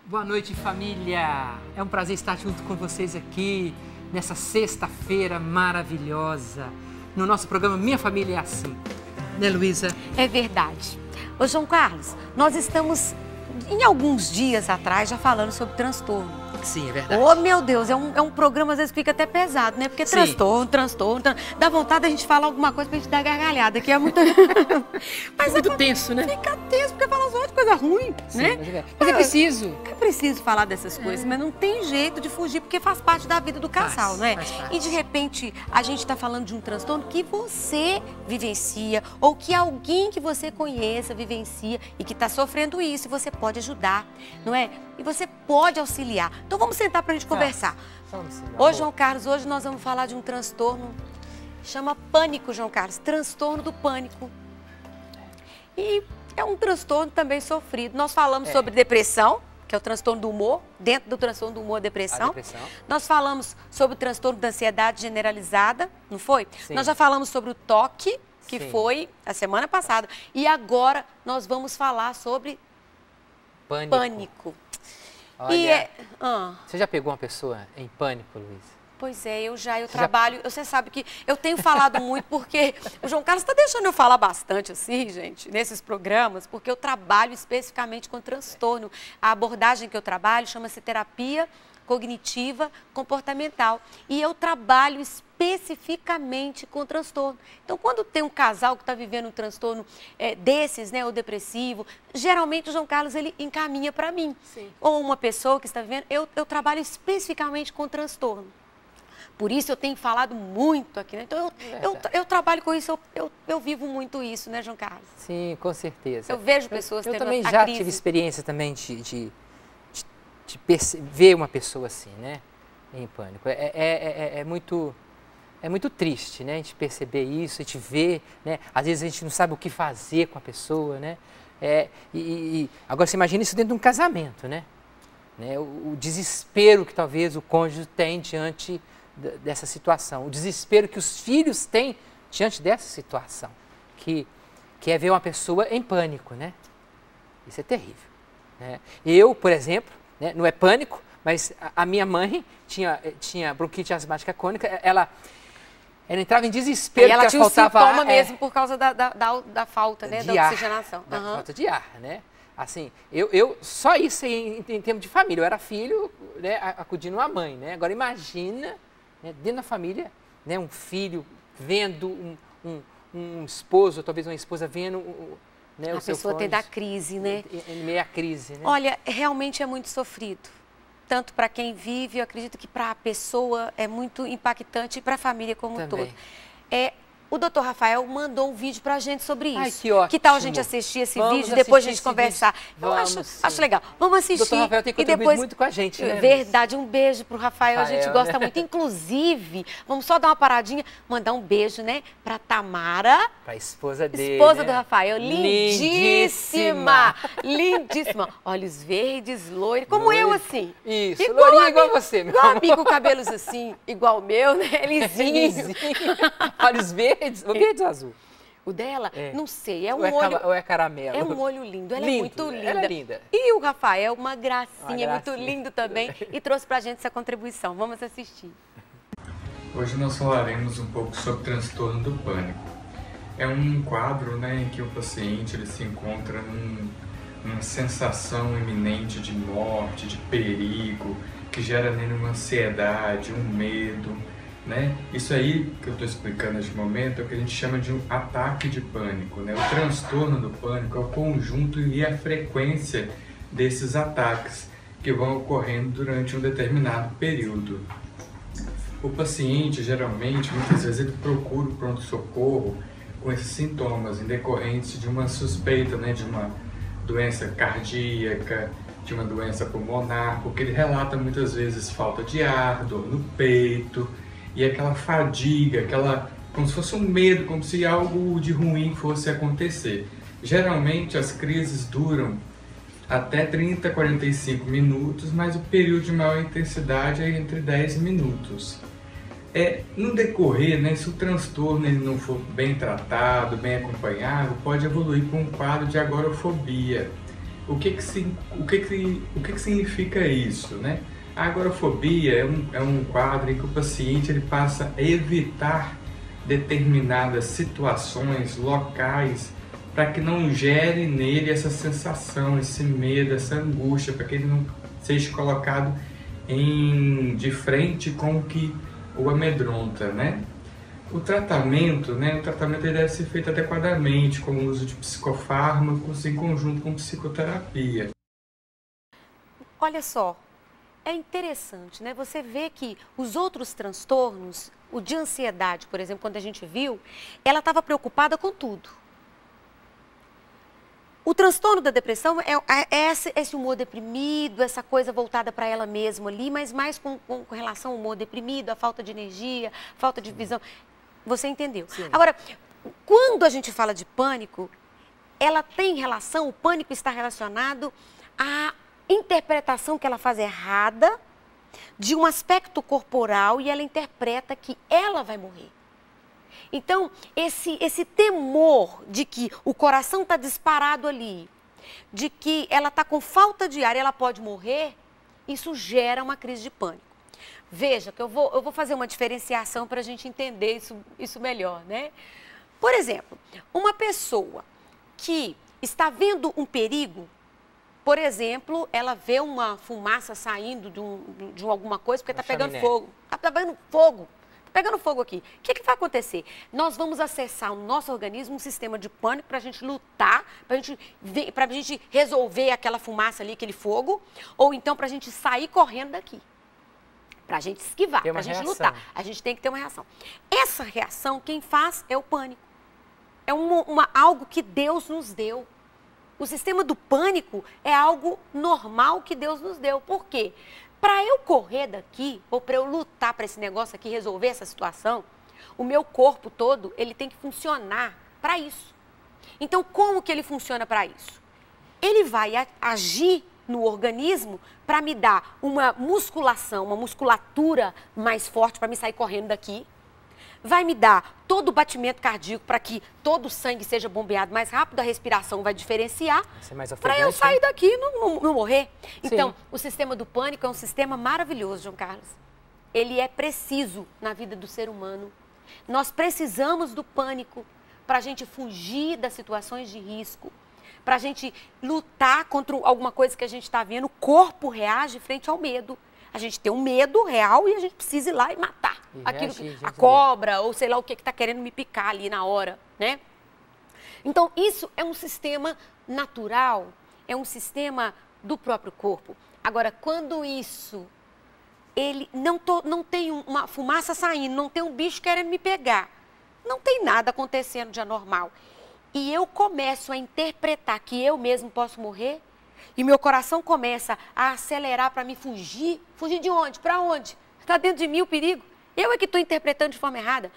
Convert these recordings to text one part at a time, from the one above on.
Boa noite, família! É um prazer estar junto com vocês aqui nessa sexta-feira maravilhosa. No nosso programa Minha Família é Assim. Né, Luísa? É verdade. Ô, João Carlos, nós estamos, em alguns dias atrás, já falando sobre transtorno. Sim, é verdade. Oh, meu Deus, é um programa, às vezes, fica até pesado, né? Porque transtorno. Dá vontade a gente falar alguma coisa pra gente dar gargalhada, que é muito... Mas é muito tenso, né? Fica tenso, porque fala só de coisa ruim, Sim, né? mas é preciso. É preciso falar dessas coisas, mas não tem jeito de fugir, porque faz parte da vida do casal, né? Faz parte. E, de repente, a gente tá falando de um transtorno que você vivencia, ou que alguém que você conheça vivencia e que tá sofrendo isso, e você pode ajudar, não é? E você pode auxiliar. Então vamos sentar pra gente conversar. Vamos sim, Hoje, João Carlos, hoje nós vamos falar de um transtorno, chama pânico, João Carlos, transtorno do pânico. E é um transtorno também sofrido. Nós falamos sobre depressão, que é o transtorno do humor, dentro do transtorno do humor, depressão. Nós falamos sobre o transtorno da ansiedade generalizada, não foi? Sim. Nós já falamos sobre o toque, que Sim. foi a semana passada. E agora nós vamos falar sobre pânico. Olha, Ah, você já pegou uma pessoa em pânico, Luísa? pois é, eu trabalho, você sabe que eu tenho falado muito porque o João Carlos está deixando eu falar bastante assim, gente, nesses programas, porque eu trabalho especificamente com transtorno. A abordagem que eu trabalho chama-se terapia cognitiva comportamental e eu trabalho especificamente com transtorno. Então, quando tem um casal que está vivendo um transtorno desses, né, ou depressivo, geralmente o João Carlos ele encaminha para mim. Sim. Ou uma pessoa que está vivendo, eu trabalho especificamente com transtorno. Por isso eu tenho falado muito aqui, né? Então eu trabalho com isso, eu vivo muito isso, né, João Carlos? Sim, com certeza. Eu vejo pessoas Eu tendo também a já crise. tive experiência também de ver uma pessoa assim, né? Em pânico. É muito triste, né? A gente perceber isso, a gente ver, né? Às vezes a gente não sabe o que fazer com a pessoa, né? Agora você imagina isso dentro de um casamento, né? O desespero que talvez o cônjuge tem diante dessa situação, o desespero que os filhos têm diante dessa situação, que é ver uma pessoa em pânico, né? Isso é terrível, né? Eu, por exemplo, né, não é pânico, mas a minha mãe tinha bronquite asmática crônica, ela entrava em desespero, E ela porque tinha um faltava sintoma mesmo por causa da falta, né, da ar, oxigenação. da Aham. falta de ar, né? Assim, eu só isso aí em termos de família, eu era filho, né, acudindo a mãe, né? Agora imagina, né, dentro da família, né, um filho vendo um esposo, talvez uma esposa vendo, né, A o seu pessoa cônjuge tem da crise, né? em meio à crise, né? Olha, realmente é muito sofrido. Tanto para quem vive, eu acredito que para a pessoa é muito impactante e para a família como um Também. todo. O doutor Rafael mandou um vídeo para a gente sobre isso. Ai, que ótimo. Que tal a gente assistir esse Vamos vídeo e depois a assistir gente esse conversar? vídeo. Eu Vamos, acho sim. legal. Vamos O assistir. doutor Rafael tem e contribuído depois... muito com a gente, né? Verdade, um beijo pro Rafael, a gente Rafael, gosta né? muito. Inclusive, vamos só dar uma paradinha, mandar um beijo, né, pra Tamara, Pra esposa dele, esposa né? do Rafael, lindíssima, lindíssima, olhos verdes, loira, como eu assim. Isso, Igual lourinha a igual mim, você, meu igual a amor. mim, com cabelos assim, igual o meu, né, lisinho. Olhos verdes, ou verdes ou azul? O dela, É. não sei, é um Ou é caramelo? É um olho lindo, ela é Lindo, muito linda. ela é linda. E o Rafael, uma gracinha, muito gracinha. lindo também, e trouxe pra gente essa contribuição. Vamos assistir. Hoje nós falaremos um pouco sobre transtorno do pânico. É um quadro, né, em que o paciente ele se encontra numa sensação iminente de morte, de perigo, que gera nele uma ansiedade, um medo, né? Isso aí que eu estou explicando neste momento é o que a gente chama de um ataque de pânico, né? O transtorno do pânico é o conjunto e a frequência desses ataques que vão ocorrendo durante um determinado período. O paciente, geralmente, muitas vezes ele procura o pronto-socorro com esses sintomas em decorrentes de uma suspeita, né, de uma doença cardíaca, de uma doença pulmonar, porque ele relata muitas vezes falta de ar, dor no peito e aquela fadiga, como se fosse um medo, como se algo de ruim fosse acontecer. Geralmente as crises duram até 30 a 45 minutos, mas o período de maior intensidade é entre 10 minutos. No decorrer, né, se o transtorno ele não for bem tratado, bem acompanhado, pode evoluir para um quadro de agorafobia. o que que significa isso, né? A agorafobia é um quadro em que o paciente ele passa a evitar determinadas situações, locais, para que não gere nele essa sensação, esse medo, essa angústia, para que ele não seja colocado de frente com o que o amedronta, né? O tratamento ele deve ser feito adequadamente, com o uso de psicofármacos em conjunto com psicoterapia. Olha só, é interessante, né? Você vê que os outros transtornos, o de ansiedade, por exemplo, quando a gente viu, ela estava preocupada com tudo. O transtorno da depressão é esse humor deprimido, essa coisa voltada para ela mesma ali, mas mais com relação ao humor deprimido, a falta de energia, falta de visão. Você entendeu? Sim. Agora, quando a gente fala de pânico, ela tem relação, o pânico está relacionado à interpretação que ela faz errada de um aspecto corporal e ela interpreta que ela vai morrer. Então, esse temor de que o coração está disparado ali, de que ela está com falta de ar e ela pode morrer, isso gera uma crise de pânico. Veja que eu vou fazer uma diferenciação para a gente entender isso melhor, né? Por exemplo, uma pessoa que está vendo um perigo, por exemplo, ela vê uma fumaça saindo de alguma coisa porque está pegando fogo. Está pegando fogo. Pegando fogo aqui. O que vai acontecer? Nós vamos acessar no nosso organismo um sistema de pânico para a gente lutar, para a gente resolver aquela fumaça ali, aquele fogo, ou então para a gente sair correndo daqui. Para a gente esquivar, para a gente lutar. A gente tem que ter uma reação. Essa reação, quem faz é o pânico. É algo que Deus nos deu. O sistema do pânico é algo normal que Deus nos deu. Por quê? Para eu correr daqui, ou para eu lutar para esse negócio aqui, resolver essa situação, o meu corpo todo, ele tem que funcionar para isso. Então, como que ele funciona para isso? Ele vai agir no organismo para me dar uma musculação, uma musculatura mais forte para me sair correndo daqui. Vai me dar todo o batimento cardíaco para que todo o sangue seja bombeado mais rápido, a respiração vai diferenciar para eu sair daqui e não morrer. Então, o sistema do pânico é um sistema maravilhoso, João Carlos. Ele é preciso na vida do ser humano. Nós precisamos do pânico para a gente fugir das situações de risco, para a gente lutar contra alguma coisa que a gente está vendo. O corpo reage frente ao medo. A gente tem um medo real e a gente precisa ir lá e matar a cobra ou sei lá o que está querendo me picar ali na hora, né? Então, isso é um sistema natural, é um sistema do próprio corpo. Agora, quando ele não tem uma fumaça saindo, não tem um bicho querendo me pegar, não tem nada acontecendo de anormal, e eu começo a interpretar que eu mesmo posso morrer, e meu coração começa a acelerar para me fugir. Fugir de onde? Para onde? Está dentro de mim o perigo. Eu é que estou interpretando de forma errada.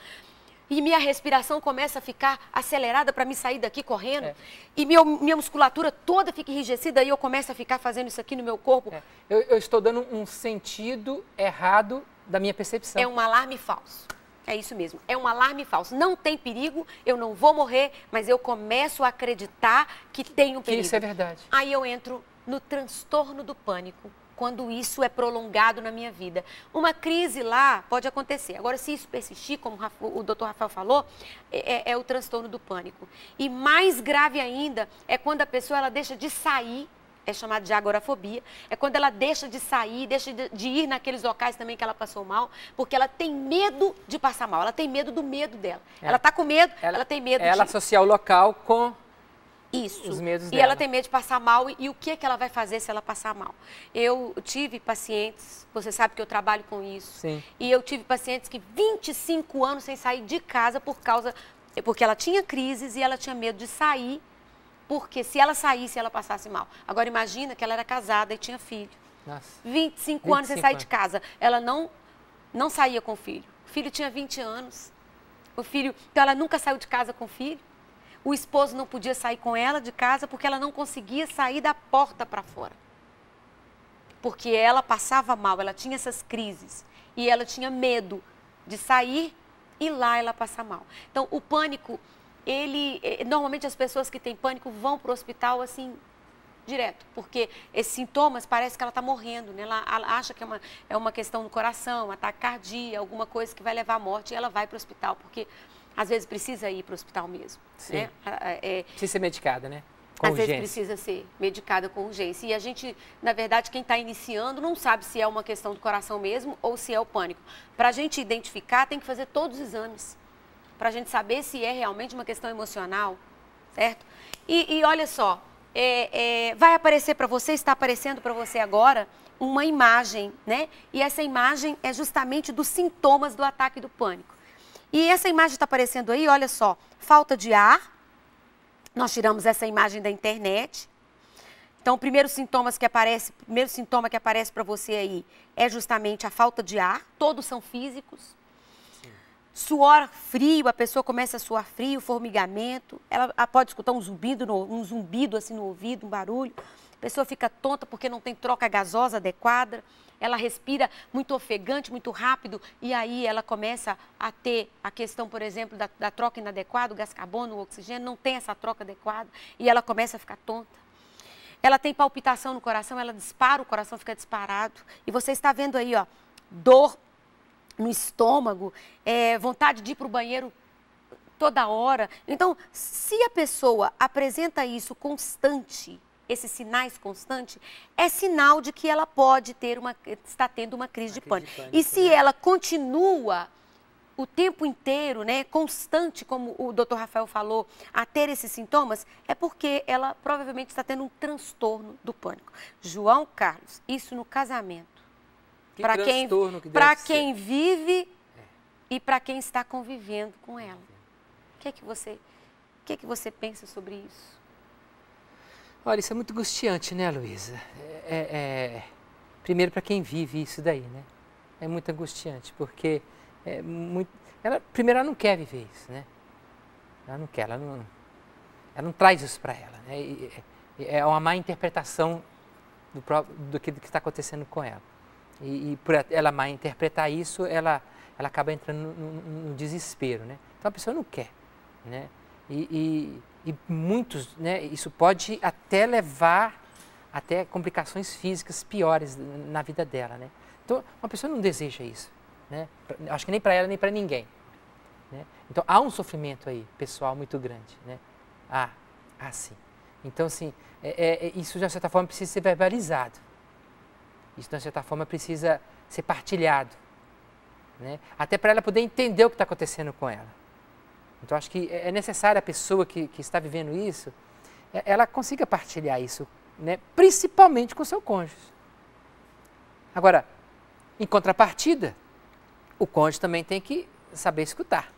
E minha respiração começa a ficar acelerada para me sair daqui correndo. E minha musculatura toda fica enrijecida e eu começo a ficar fazendo isso aqui no meu corpo. Eu estou dando um sentido errado da minha percepção. É um alarme falso. É isso mesmo, é um alarme falso. Não tem perigo, eu não vou morrer, mas eu começo a acreditar que tem um perigo. Isso é verdade. Aí eu entro no transtorno do pânico, quando isso é prolongado na minha vida. Uma crise lá pode acontecer. Agora, se isso persistir, como o doutor Rafael falou, é o transtorno do pânico. E mais grave ainda é quando a pessoa ela deixa de sair, é chamado de agorafobia, é quando ela deixa de sair, deixa de ir naqueles locais também que ela passou mal, porque ela tem medo de passar mal, ela tem medo do medo dela. Ela está com medo, ela tem medo Ela associa o local com isso. Os medos e dela. Ela tem medo de passar mal e o que ela vai fazer se ela passar mal. Eu tive pacientes, você sabe que eu trabalho com isso, Sim. E eu tive pacientes que 25 anos sem sair de casa porque ela tinha crises e ela tinha medo de sair, porque se ela saísse, ela passasse mal. Agora, imagina que ela era casada e tinha filho. Nossa. 25 anos sem sair de casa. Ela não saía com o filho. O filho tinha 20 anos. Então, ela nunca saiu de casa com o filho. O esposo não podia sair com ela de casa porque ela não conseguia sair da porta para fora. Porque ela passava mal, ela tinha essas crises. E ela tinha medo de sair e lá ela passar mal. Então, o pânico... Normalmente as pessoas que têm pânico vão para o hospital assim, direto, porque esses sintomas parece que ela está morrendo, né? Ela acha que é uma questão do coração, um ataque cardíaco, alguma coisa que vai levar à morte, e ela vai para o hospital, porque às vezes precisa ir para o hospital mesmo. Sim. Né? Precisa ser medicada, né? Com às urgência. vezes precisa ser medicada com urgência. E a gente, na verdade, quem está iniciando não sabe se é uma questão do coração mesmo ou se é o pânico. Para a gente identificar, tem que fazer todos os exames, para a gente saber se é realmente uma questão emocional, certo? E olha só, vai aparecer para você, está aparecendo para você agora, uma imagem, né? E essa imagem é justamente dos sintomas do ataque do pânico. E essa imagem está aparecendo aí, olha só, falta de ar. Nós tiramos essa imagem da internet. Então, o primeiro sintoma que aparece para você aí é justamente a falta de ar. Todos são físicos. Sim. Suor frio, a pessoa começa a suar frio, formigamento. Ela pode escutar um zumbido assim no ouvido, um barulho. A pessoa fica tonta porque não tem troca gasosa adequada. Ela respira muito ofegante, muito rápido, e aí ela começa a ter a questão, por exemplo, da troca inadequada, o gás carbono, o oxigênio, não tem essa troca adequada, e ela começa a ficar tonta. Ela tem palpitação no coração, ela dispara, o coração fica disparado. E você está vendo aí, ó, dor no estômago, vontade de ir para o banheiro toda hora. Então, se a pessoa apresenta isso constante, esses sinais constantes, é sinal de que ela pode está tendo uma crise de pânico. E se ela continua o tempo inteiro, né, constante, como o Dr. Rafael falou, a ter esses sintomas, é porque ela provavelmente está tendo um transtorno do pânico. João Carlos, isso no casamento. Para quem vive e para quem está convivendo com ela. O que é que você pensa sobre isso? Olha, isso é muito angustiante, né, Luísa? Primeiro, para quem vive isso daí, né? É muito angustiante, porque primeiro, ela não quer viver isso, né? Ela não quer, ela não traz isso para ela, né? É uma má interpretação do que está acontecendo com ela. E por ela má interpretar isso, ela acaba entrando no desespero, né? Então, a pessoa não quer, né? E muitos, né, isso pode até levar até complicações físicas piores na vida dela, né? Então, uma pessoa não deseja isso, né? Acho que nem para ela, nem para ninguém, né? Então, há um sofrimento aí, pessoal, muito grande, né? Sim. Então, assim, isso, de certa forma, precisa ser verbalizado. Isso, de certa forma, precisa ser partilhado, né? Até para ela poder entender o que está acontecendo com ela. Então, acho que é necessário a pessoa que está vivendo isso, ela consiga partilhar isso, né? Principalmente com o seu cônjuge. Agora, em contrapartida, o cônjuge também tem que saber escutar,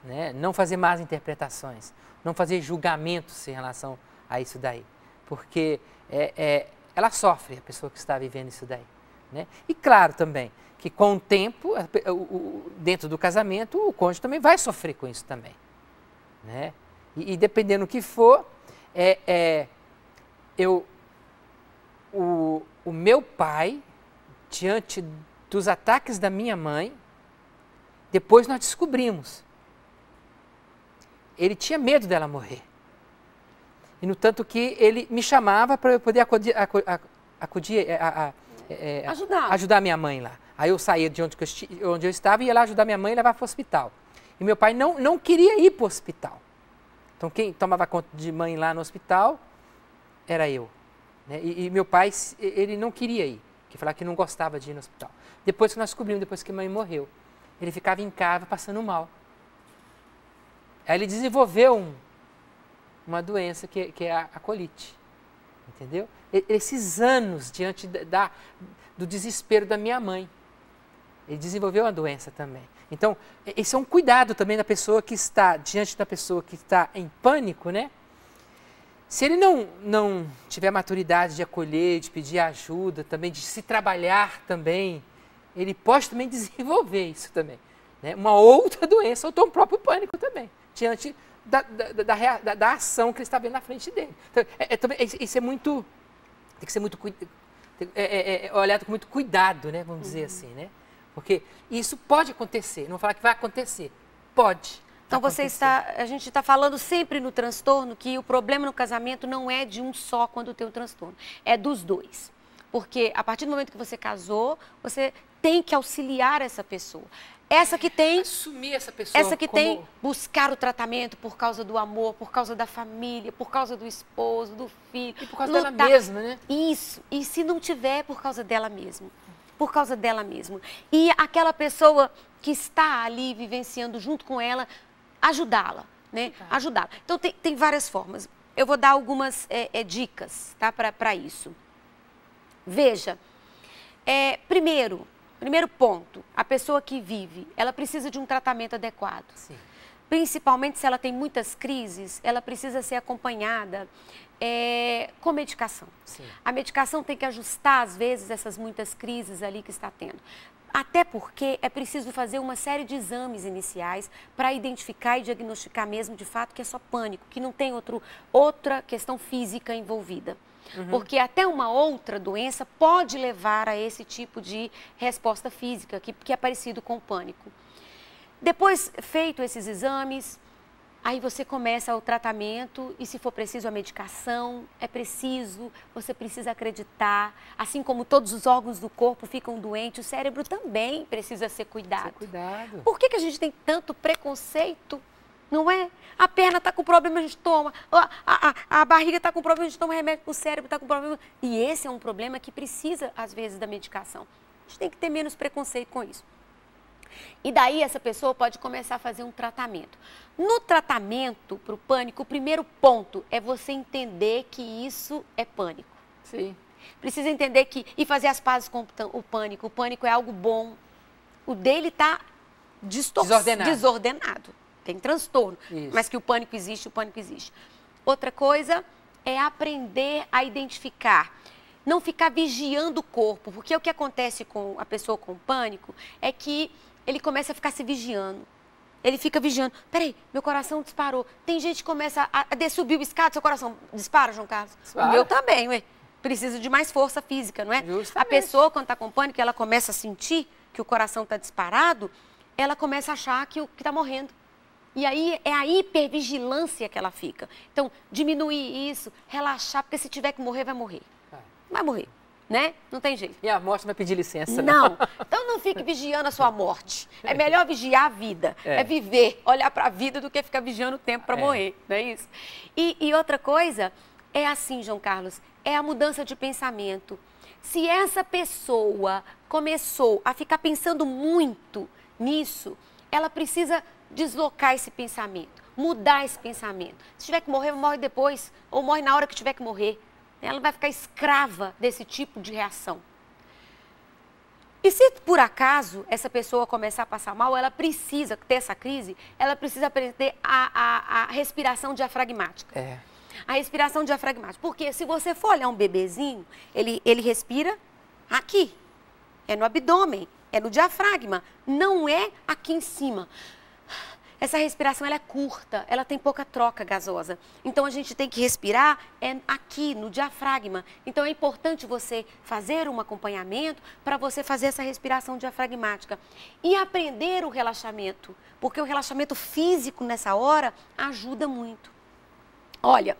né? Não fazer más interpretações, não fazer julgamentos em relação a isso daí, porque ela sofre, a pessoa que está vivendo isso daí, né? E claro também que com o tempo, dentro do casamento, o cônjuge também vai sofrer com isso também, né? E dependendo do que for, o meu pai, diante dos ataques da minha mãe, depois nós descobrimos, ele tinha medo dela morrer. E no tanto que ele me chamava para eu poder ajudar a minha mãe lá. Aí eu saía de onde eu estava e ia lá ajudar minha mãe e levar para o hospital. E meu pai não queria ir para o hospital. Então quem tomava conta de mãe lá no hospital era eu, né? E meu pai, ele não queria ir, que falava que não gostava de ir no hospital. Depois que nós descobrimos, depois que mãe morreu, ele ficava em casa passando mal. Aí ele desenvolveu uma doença que é a colite, entendeu? Esses anos diante do desespero da minha mãe, ele desenvolveu a doença também. Então, esse é um cuidado também da pessoa que está, diante da pessoa que está em pânico, né? Se ele não tiver maturidade de acolher, de pedir ajuda, também de se trabalhar também, ele pode também desenvolver isso também, né? Uma outra doença, ou um próprio pânico também, diante da ação que ele está vendo na frente dele. Então, isso é muito, tem que ser muito olhado com muito cuidado, né? Vamos dizer assim, né? Porque isso pode acontecer, não vou falar que vai acontecer, pode. Então a gente está falando sempre no transtorno que o problema no casamento não é de um só quando tem o transtorno, é dos dois. Porque a partir do momento que você casou, você tem que auxiliar essa pessoa. Essa que tem... Assumir essa pessoa Essa que como... tem buscar o tratamento por causa do amor, por causa da família, por causa do esposo, do filho. E por causa dela mesma, né? Isso. E se não tiver, por causa dela mesma. Por causa dela mesma. E aquela pessoa que está ali vivenciando junto com ela, ajudá-la, né? Ajudá-la. Então, tem várias formas. Eu vou dar algumas dicas, tá? Para isso. Veja, primeiro ponto, a pessoa que vive, ela precisa de um tratamento adequado. Sim. Principalmente se ela tem muitas crises, ela precisa ser acompanhada com medicação. Sim. A medicação tem que ajustar, às vezes, essas muitas crises ali que está tendo. Até porque é preciso fazer uma série de exames iniciais para identificar e diagnosticar mesmo, de fato, que é só pânico, que não tem outra questão física envolvida. Porque até uma outra doença pode levar a esse tipo de resposta física, que é parecido com o pânico. Depois, feito esses exames, aí você começa o tratamento e, se for preciso, a medicação. Você precisa acreditar. Assim como todos os órgãos do corpo ficam doentes, o cérebro também precisa ser cuidado. Por que a gente tem tanto preconceito? Não é? A perna está com problema, a gente toma. A barriga está com problema, a gente toma remédio. O cérebro está com problema. E esse é um problema que precisa, às vezes, da medicação. A gente tem que ter menos preconceito com isso. E daí essa pessoa pode começar a fazer um tratamento. No tratamento para o pânico, o primeiro ponto é você entender que isso é pânico. Sim. Precisa entender e fazer as pazes com o pânico. O pânico é algo bom. O dele está desordenado. Tem transtorno, mas que o pânico existe, Outra coisa é aprender a identificar, não ficar vigiando o corpo, porque o que acontece com a pessoa com pânico é que ele começa a ficar se vigiando. Ele fica vigiando. Peraí, meu coração disparou. Tem gente que começa a subir o escada, seu coração dispara, João Carlos? Dispara. O meu também, ué. Precisa de mais força física, não é? Justamente. A pessoa, quando está com pânico, ela começa a sentir que o coração está disparado, ela começa a achar que está morrendo. E aí é a hipervigilância que ela fica. Então, diminuir isso, relaxar, porque se tiver que morrer, vai morrer. Vai morrer, né? Não tem jeito. E a morte não vai pedir licença, não. Então, não fique vigiando a sua morte. É melhor vigiar a vida. É viver, olhar para a vida do que ficar vigiando o tempo para morrer, não é isso? E outra coisa, é assim, João Carlos, é a mudança de pensamento. Se essa pessoa começou a ficar pensando muito nisso, ela precisa deslocar esse pensamento, mudar esse pensamento. Se tiver que morrer, morre depois, ou morre na hora que tiver que morrer. Ela vai ficar escrava desse tipo de reação. E se por acaso essa pessoa começar a passar mal, ela precisa ter essa crise, ela precisa aprender a respiração diafragmática. A respiração diafragmática. Porque se você for olhar um bebezinho, ele respira aqui, é no abdômen, é no diafragma, não é aqui em cima. Essa respiração ela é curta, ela tem pouca troca gasosa. Então, a gente tem que respirar aqui, no diafragma. Então, é importante você fazer um acompanhamento para você fazer essa respiração diafragmática. E aprender o relaxamento, porque o relaxamento físico nessa hora ajuda muito. Olha,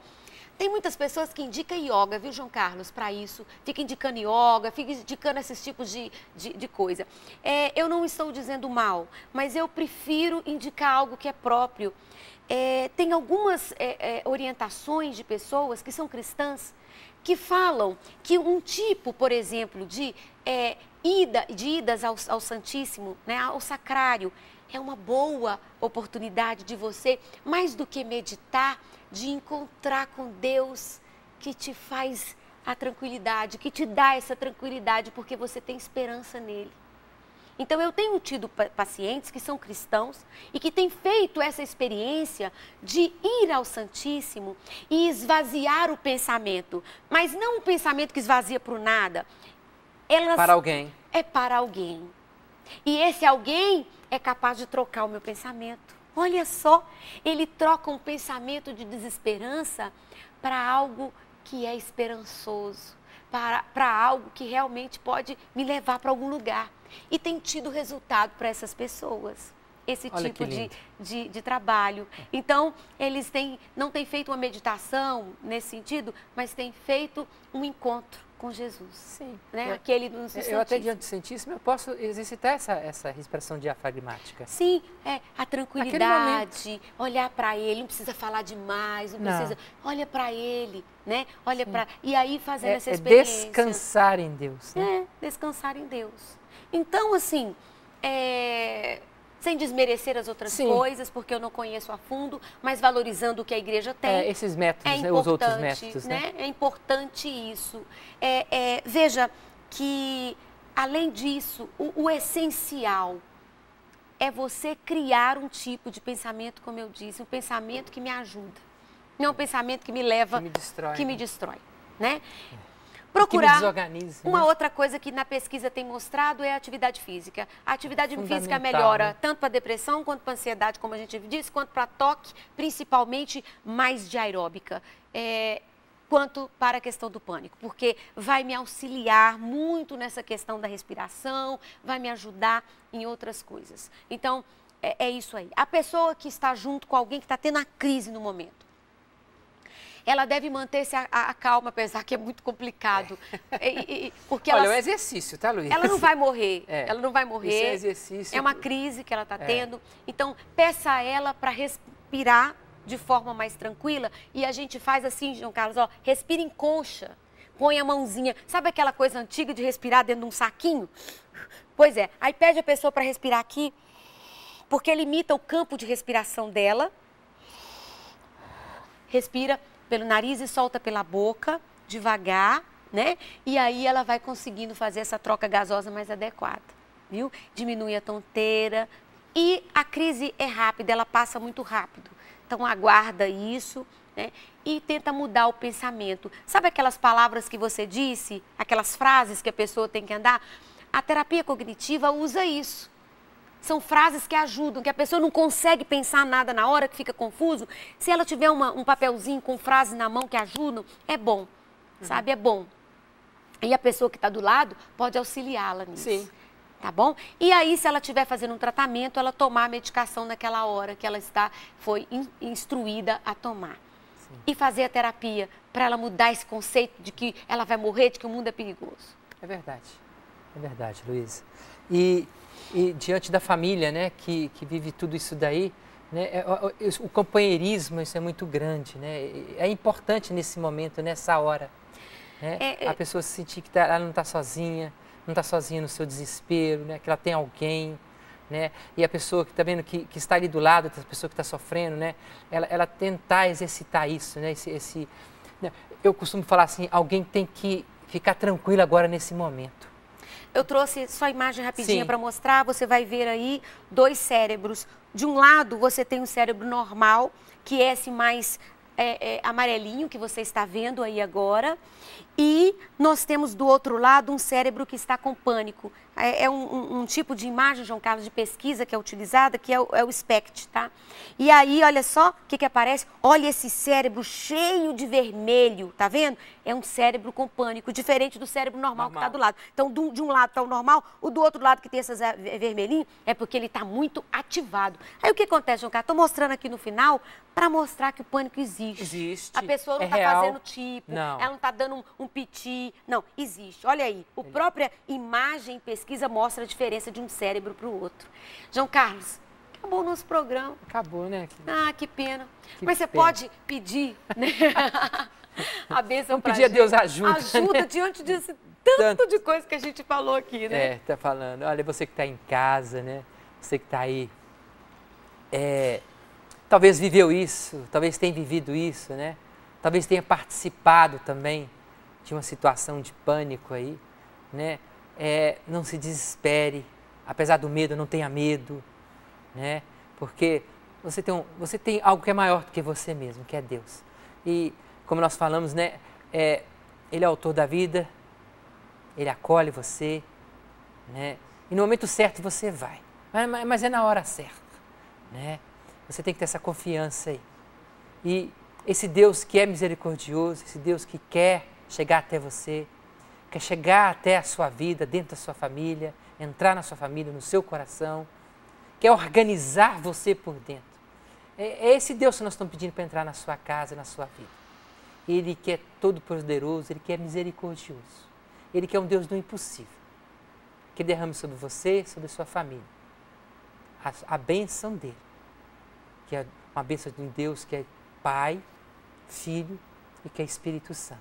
tem muitas pessoas que indicam yoga, viu, João Carlos, para isso. Fica indicando yoga, fica indicando esses tipos de coisa. Eu não estou dizendo mal, mas eu prefiro indicar algo que é próprio. Tem algumas orientações de pessoas que são cristãs que falam que um tipo, por exemplo, de idas ao Santíssimo, né, ao Sacrário, é uma boa oportunidade de você, mais do que meditar, de encontrar com Deus que te faz a tranquilidade, que te dá essa tranquilidade, porque você tem esperança nele. Então, eu tenho tido pacientes que são cristãos e que têm feito essa experiência de ir ao Santíssimo e esvaziar o pensamento, mas não um pensamento que esvazia para o nada. Para alguém. É para alguém. E esse alguém é capaz de trocar o meu pensamento. Olha só, ele troca um pensamento de desesperança para algo que é esperançoso, para algo que realmente pode me levar para algum lugar. E tem tido resultado para essas pessoas. esse Olha tipo que de trabalho. Então, eles não têm feito uma meditação nesse sentido, mas têm feito um encontro com Jesus. Sim. Né? Aquele no Eu até diante do Santíssimo, eu posso exercitar essa respiração diafragmática. Sim, a tranquilidade, olhar para Ele, não precisa falar demais, não precisa, olha para Ele, né? Olha para e aí fazendo essa experiência. Descansar em Deus. Né? Descansar em Deus. Então, assim, sem desmerecer as outras coisas, porque eu não conheço a fundo, mas valorizando o que a igreja tem. Esses métodos, os outros métodos, né? É importante isso. Veja que, além disso, o essencial é você criar um tipo de pensamento, como eu disse, um pensamento que me ajuda. Não um pensamento que me leva, que me destrói, né? Procurar uma outra coisa que na pesquisa tem mostrado é a atividade física. A atividade física melhora, né? Tanto para depressão, quanto para ansiedade, como a gente disse, quanto para toque, principalmente mais de aeróbica, quanto para a questão do pânico, porque vai me auxiliar muito nessa questão da respiração, vai me ajudar em outras coisas. Então, é isso aí. A pessoa que está junto com alguém que está tendo a crise no momento, ela deve manter-se a calma, apesar que é muito complicado. Porque olha, é um exercício, tá, Luiz? Ela não vai morrer, ela não vai morrer. Isso é exercício. É uma crise que ela está tendo. Então, peça a ela para respirar de forma mais tranquila. E a gente faz assim, João Carlos, respira em concha. Põe a mãozinha. Sabe aquela coisa antiga de respirar dentro de um saquinho? Pois é. Aí pede a pessoa para respirar aqui, porque limita o campo de respiração dela. Respira pelo nariz e solta pela boca, devagar, né? E aí ela vai conseguindo fazer essa troca gasosa mais adequada, viu? Diminui a tonteira e a crise é rápida, ela passa muito rápido. Então aguarda isso, né? E tenta mudar o pensamento. Sabe aquelas palavras que você disse, aquelas frases que a pessoa tem que andar? A terapia cognitiva usa isso. São frases que ajudam, que a pessoa não consegue pensar nada na hora, que fica confuso. Se ela tiver um papelzinho com frases na mão que ajudam, é bom, sabe? É bom. E a pessoa que está do lado pode auxiliá-la nisso. Sim. Tá bom? E aí, se ela estiver fazendo um tratamento, ela tomar a medicação naquela hora que ela foi instruída a tomar. Sim. E fazer a terapia para ela mudar esse conceito de que ela vai morrer, de que o mundo é perigoso. É verdade, Luísa. E diante da família, né, que vive tudo isso daí, né, o companheirismo, isso é muito grande, né? É importante nesse momento, nessa hora, né? A pessoa se sentir que ela não está sozinha, não está sozinha no seu desespero, né? Que ela tem alguém, né? E a pessoa que está vendo que está ali do lado da pessoa que está sofrendo, né? Ela tentar exercitar isso, né? Né? Eu costumo falar assim, alguém tem que ficar tranquilo agora nesse momento. Eu trouxe só a imagem rapidinha para mostrar, você vai ver aí 2 cérebros. De um lado, você tem um cérebro normal, que é esse mais amarelinho que você está vendo aí agora. E nós temos do outro lado um cérebro que está com pânico. É um tipo de imagem, João Carlos, de pesquisa que é utilizada, que é o SPECT, tá? E aí, olha só o que aparece. Olha esse cérebro cheio de vermelho, tá vendo? É um cérebro com pânico, diferente do cérebro normal que está do lado. Então, de um lado está o normal, o do outro lado que tem esses vermelhinhos é porque ele está muito ativado. Aí o que acontece, João Carlos? Estou mostrando aqui no final para mostrar que o pânico existe. Existe. A pessoa não está fazendo tipo, ela não está dando um piti. Não, existe. Olha aí, a própria imagem e pesquisa mostra a diferença de um cérebro para o outro. João Carlos, acabou o nosso programa. Acabou, né? Ah, que pena. Mas você pode pedir, né? A bênção para a gente. Pedir a Deus ajuda. Ajuda diante desse tanto de coisa que a gente falou aqui, né? Tá falando. Olha, você que está em casa, né? Você que está aí, talvez viveu isso, talvez tenha vivido isso, né? Talvez tenha participado também de uma situação de pânico aí, né? Não se desespere, apesar do medo, não tenha medo, né? Porque você tem algo que é maior do que você mesmo, que é Deus. E como nós falamos, né? Ele é o autor da vida, Ele acolhe você, né? E no momento certo você vai, mas é na hora certa, né? Você tem que ter essa confiança aí. E esse Deus que é misericordioso, esse Deus que quer chegar até você, quer chegar até a sua vida, dentro da sua família, entrar na sua família, no seu coração, quer organizar você por dentro. É esse Deus que nós estamos pedindo para entrar na sua casa, na sua vida. Ele que é todo-poderoso, Ele que é misericordioso. Ele que é um Deus do impossível. Que derrame sobre você, sobre a sua família, a bênção dEle. Que é uma bênção de um Deus que é Pai, Filho e que é Espírito Santo.